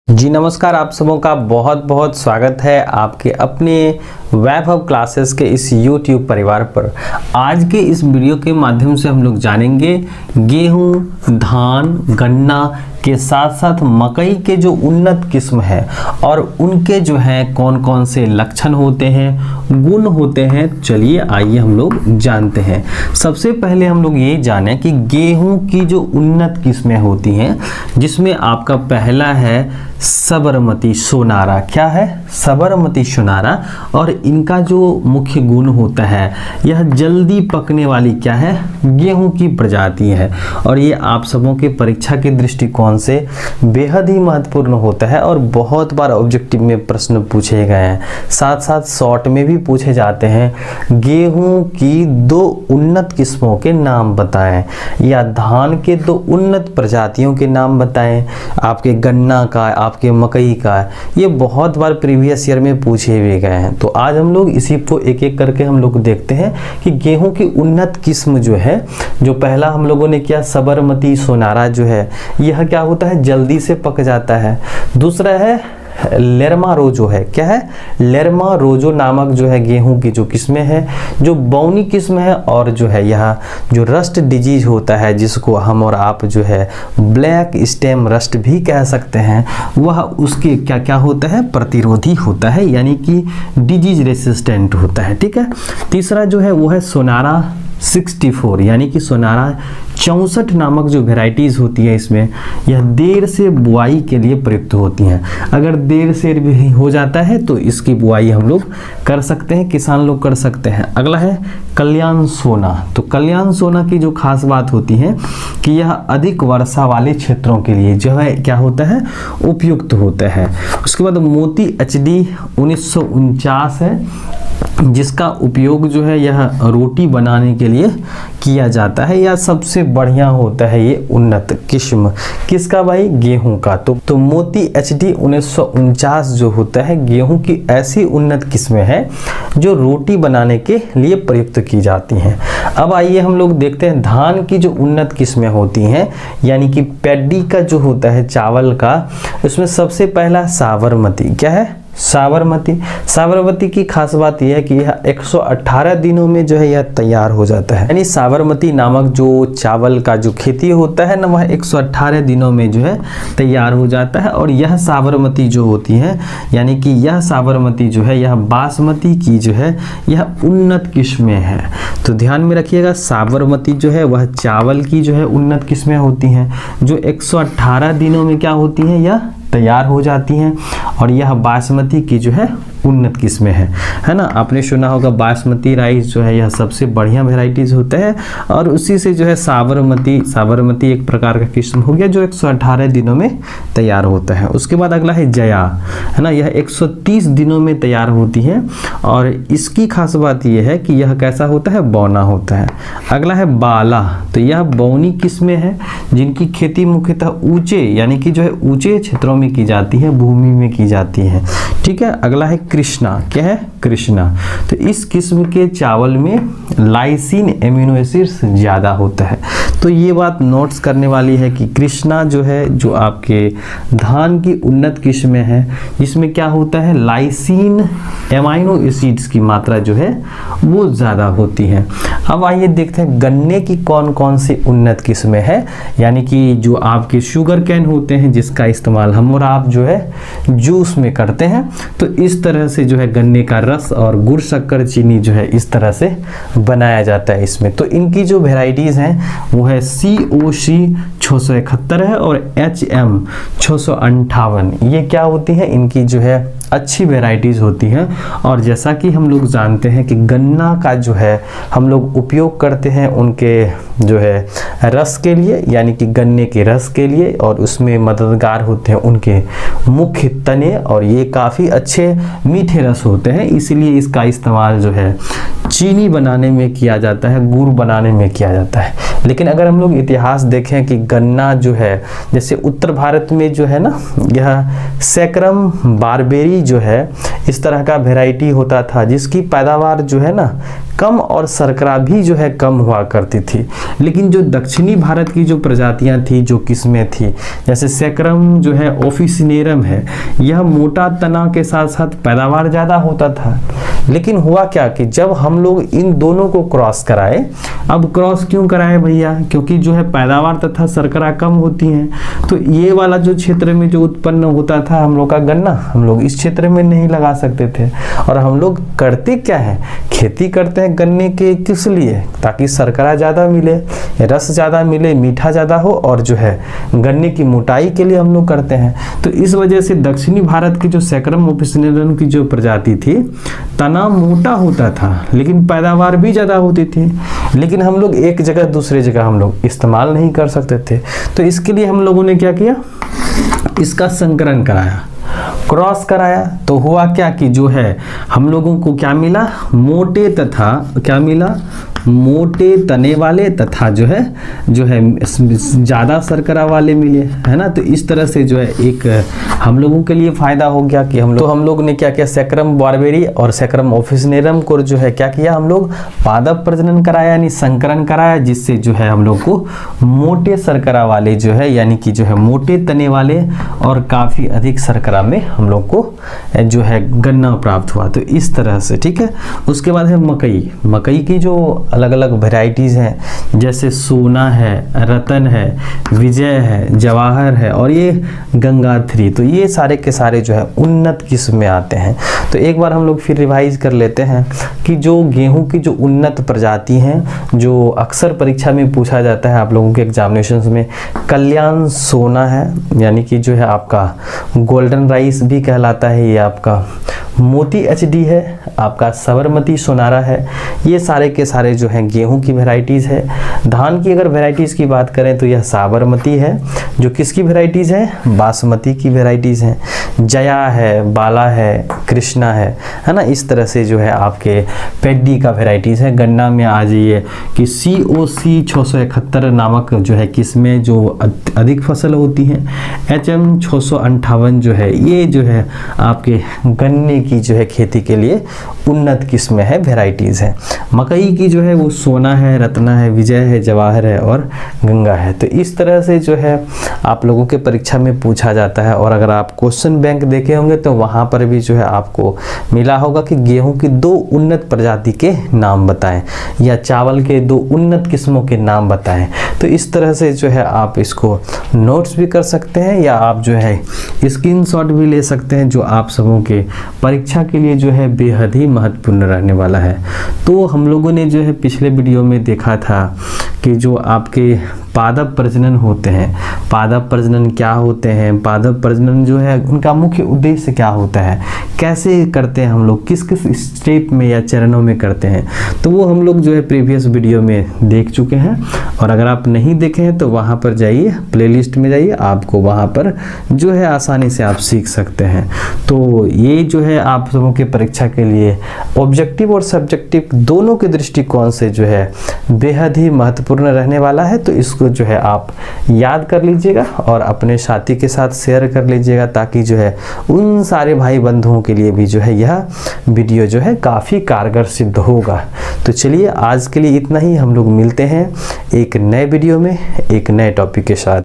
जी नमस्कार, आप सबों का बहुत बहुत स्वागत है आपके अपने वैभव क्लासेस के इस YouTube परिवार पर। आज के इस वीडियो के माध्यम से हम लोग जानेंगे गेहूं, धान, गन्ना के साथ साथ मकई के जो उन्नत किस्म है और उनके जो है कौन कौन से लक्षण होते हैं, गुण होते हैं। चलिए आइए हम लोग जानते हैं। सबसे पहले हम लोग ये जाने कि गेहूं की जो उन्नत किस्में होती हैं, जिसमें आपका पहला है साबरमती सोनारा। क्या है? साबरमती सोनारा। और इनका जो मुख्य गुण होता है, यह जल्दी पकने वाली क्या है, गेहूं की प्रजाति है। और ये आप सबों के परीक्षा के दृष्टिकोण से बेहद ही महत्वपूर्ण होता है और बहुत बार ऑब्जेक्टिव में प्रश्न पूछे गए हैं, साथ साथ शॉर्ट में भी पूछे जाते हैं। गेहूं की दो उन्नत किस्मों के नाम बताएं या धान के दो उन्नत प्रजातियों के नाम बताएं। आपके गन्ना का, आपके मकई का, ये बहुत बार प्रीवियस ईयर में पूछे भी गए हैं। तो आज हम लोग इसी को एक एक करके हम लोग देखते हैं कि गेहूं की उन्नत किस्म जो है, जो पहला हम लोगों ने किया साबरमती सोनारा जो है, यह क्या होता है, जल्दी से पक जाता है। दूसरा है लेरमा रोजो है। क्या है? लेरमा रोजो नामक जो है गेहूं की जो किस्में है, जो बौनी किस्म है और जो है यह जो रस्ट डिजीज होता है, जिसको हम और आप जो है ब्लैक स्टेम रस्ट भी कह सकते हैं, वह उसके क्या क्या होता है, प्रतिरोधी होता है, यानी कि डिजीज रेसिस्टेंट होता है। ठीक है। तीसरा जो है वो है सोनारा 64, यानी कि सोनारा 64 नामक जो वेराइटीज होती है, इसमें यह देर से बुआई के लिए प्रयुक्त होती हैं। अगर देर से भी हो जाता है तो इसकी बुआई हम लोग कर सकते हैं, किसान लोग कर सकते हैं। अगला है कल्याण सोना। तो कल्याण सोना की जो खास बात होती है कि यह अधिक वर्षा वाले क्षेत्रों के लिए जो है क्या होता है, उपयुक्त होता है। उसके बाद मोती HD 1949 है, जिसका उपयोग जो है यह रोटी बनाने के लिए किया जाता है, या सबसे बढ़िया होता है ये उन्नत किस्म। किसका भाई? गेहूं का। तो मोती HD 1949 जो होता है गेहूं की ऐसी उन्नत किस्में हैं जो रोटी बनाने के लिए प्रयुक्त की जाती हैं। अब आइए हम लोग देखते हैं धान की जो उन्नत किस्में होती हैं, यानी कि पैडी का जो होता है चावल का, उसमें सबसे पहला साबरमती। क्या है? साबरमती। साबरमती की खास बात यह है कि यह 118 दिनों में जो है यह तैयार हो जाता है, यानी साबरमती नामक जो चावल का जो खेती होता है ना, वह 118 दिनों में जो है तैयार हो जाता है। और यह साबरमती जो होती है, यानी कि यह साबरमती जो है यह बासमती की जो है यह उन्नत किस्में है। तो ध्यान में रखिएगा, साबरमती जो है वह चावल की जो है उन्नत किस्में होती हैं, जो 118 दिनों में क्या होती हैं, यह तैयार हो जाती हैं। और यह बासमती की जो है उन्नत किस्में है ना। आपने सुना होगा बासमती राइस जो है यह सबसे बढ़िया वेराइटीज होता है, और उसी से जो है साबरमती एक प्रकार का किस्म हो गया जो 118 दिनों में तैयार होता है। उसके बाद अगला है जया, है ना। यह 130 दिनों में तैयार होती है, और इसकी खास बात यह है कि यह कैसा होता है, बौना होता है। अगला है बाला। तो यह बौनी किस्में हैं जिनकी खेती मुख्यतः ऊंचे, यानी कि जो है ऊंचे क्षेत्रों में की जाती है, भूमि में की जाती है। ठीक है। अगला है कृष्णा। क्या है? कृष्णा। तो इस किस्म के चावल में लाइसिन एमिनो एसिड्स ज्यादा होता है। तो ये बात नोट्स करने वाली है कि कृष्णा जो है, जो आपके धान की उन्नत किस्में है, जिसमें क्या होता है, लाइसिन एमाइनो एसिड्स की मात्रा जो है वो ज्यादा होती है। अब आइए देखते हैं गन्ने की कौन कौन सी उन्नत किस्में हैं, यानी कि जो आपके शुगर कैन होते हैं, जिसका इस्तेमाल हम और आप जो है जूस में करते हैं। तो इस तरह से जो है गन्ने का रस और गुड़, शक्कर, चीनी जो है इस तरह से बनाया जाता है इसमें। तो इनकी जो वेराइटीज हैं वो है COC 671 है और HM 658। ये क्या होती है, इनकी जो है अच्छी वेराइटीज होती हैं। और जैसा कि हम लोग जानते हैं कि गन्ना का जो है हम लोग उपयोग करते हैं उनके जो है रस के लिए, यानी कि गन्ने के रस के लिए, और उसमें मददगार होते हैं उनके मुख्य तने, और ये काफ़ी अच्छे मीठे रस होते हैं, इसलिए इसका इस्तेमाल जो है चीनी बनाने में किया जाता है, गुड़ बनाने में किया जाता है। लेकिन अगर हम लोग इतिहास देखें कि गन्ना जो है, जैसे उत्तर भारत में जो है ना, यह सैकरम बारबेरी जो है इस तरह का वैरायटी होता था जिसकी पैदावार जो है ना कम और शर्करा भी जो है कम हुआ करती थी। लेकिन जो दक्षिणी भारत की जो प्रजातियां थी, जो किस्में थी, जैसे सैकरम जो है ऑफिसिनेरम है, यह मोटा तना के साथ साथ पैदावार ज़्यादा होता था। लेकिन हुआ क्या कि जब हम लोग इन दोनों को क्रॉस कराए, अब क्रॉस क्यों कराए भैया, क्योंकि जो है पैदावार तथा शर्करा कम होती हैं, तो ये वाला जो क्षेत्र में जो उत्पन्न होता था हम लोग का गन्ना, हम लोग इस क्षेत्र में नहीं लगा सकते थे। और हम लोग करते क्या है, खेती करते हैं गन्ने के किस लिए, ताकि शर्करा ज़्यादा मिले, रस ज़्यादा मिले, मीठा ज़्यादा हो, और जो है गन्ने की मोटाई के लिए हम लोग करते हैं। तो इस वजह से दक्षिणी भारत की जो सैकरम ऑफिसिनेरम की जो प्रजाति थी, तना मोटा होता था लेकिन पैदावार भी ज़्यादा होती थी। लेकिन हम लोग एक जगह दूसरे जगह हम लोग इस्तेमाल नहीं कर सकते थे, तो इसके लिए हम लोगों ने क्या किया, इसका संकरण कराया, क्रॉस कराया। तो हुआ क्या कि जो है हम लोगों को क्या मिला, मोटे तथा क्या मिला, मोटे तने वाले तथा जो है ज़्यादा शर्करा वाले मिले, है ना। तो इस तरह से जो है एक हम लोगों के लिए फ़ायदा हो गया कि हम लोग ने क्या किया, सैकरम बारबेरी और सैकरम ऑफिसिनेरम को जो है क्या किया, हम लोग पादप प्रजनन कराया, यानी संकरण कराया, जिससे जो है हम लोग को मोटे शर्करा वाले जो है, यानी कि जो है मोटे तने वाले और काफ़ी अधिक शर्करा में हम लोग को जो है गन्ना प्राप्त हुआ। तो इस तरह से, ठीक है। उसके बाद है मकई। मकई की जो अलग अलग वेराइटीज़ हैं, जैसे सोना है, रतन है, विजय है, जवाहर है और ये गंगाथरी, तो ये सारे के सारे जो है उन्नत किस्म में आते हैं। तो एक बार हम लोग फिर रिवाइज कर लेते हैं कि जो गेहूं की जो उन्नत प्रजाति हैं, जो अक्सर परीक्षा में पूछा जाता है आप लोगों के एग्जामिनेशंस में, कल्याण सोना है, यानी कि जो है आपका गोल्डन राइस भी कहलाता है, ये आपका मोती एचडी है, आपका साबरमती सोनारा है। ये सारे के सारे जो हैं गेहूं की वैरायटीज़ है। धान की अगर वैरायटीज़ की बात करें तो यह साबरमती है, जो किसकी वैरायटीज़ है, बासमती की वैरायटीज़ हैं। जया है, बाला है, कृष्णा है ना। इस तरह से जो है आपके पेड्डी का वैरायटीज़ है। गन्ना में आ जाइए कि COC 671 नामक जो है किस्में जो अधिक फसल होती हैं। HM 658 जो है, ये जो है आपके गन्ने की जो है खेती के लिए उन्नत किस्में है, वैरायटीज़ है। मकई की जो है वो सोना है, रत्ना है, विजय है, जवाहर है और गंगा है। तो इस तरह से जो है आप लोगों के परीक्षा में पूछा जाता है। और अगर आप क्वेश्चन बैंक देखे होंगे तो वहाँ पर भी जो है आपको मिला होगा कि गेहूं की 2 उन्नत प्रजाति के नाम बताएं, या चावल के 2 उन्नत किस्मों के नाम बताएं। तो इस तरह से जो है आप इसको नोट्स भी कर सकते हैं, या आप जो है स्क्रीनशॉट भी ले सकते हैं, जो आप सबों के परीक्षा के लिए जो है बेहद ही महत्वपूर्ण रहने वाला है। तो हम लोगों ने जो है पिछले वीडियो में देखा था कि जो आपके पादप प्रजनन होते हैं, पादप प्रजनन क्या होते हैं, पादप प्रजनन जो है उनका मुख्य उद्देश्य क्या होता है, कैसे करते हैं हम लोग, किस किस स्टेप में या चरणों में करते हैं, तो वो हम लोग जो है प्रीवियस वीडियो में देख चुके हैं। और अगर आप नहीं देखे हैं तो वहाँ पर जाइए, प्लेलिस्ट में जाइए, आपको वहाँ पर जो है आसानी से आप सीख सकते हैं। तो ये जो है आप सबों के परीक्षा के लिए ऑब्जेक्टिव और सब्जेक्टिव दोनों के दृष्टिकोण से जो है बेहद ही महत्वपूर्ण रहने वाला है। तो इसको जो है आप याद कर लीजिएगा और अपने साथी के साथ शेयर कर लीजिएगा, ताकि जो है उन सारे भाई बंधुओं के लिए भी जो है यह वीडियो जो है काफ़ी कारगर सिद्ध होगा। तो चलिए आज के लिए इतना ही, हम लोग मिलते हैं एक नए वीडियो में एक नए टॉपिक के साथ।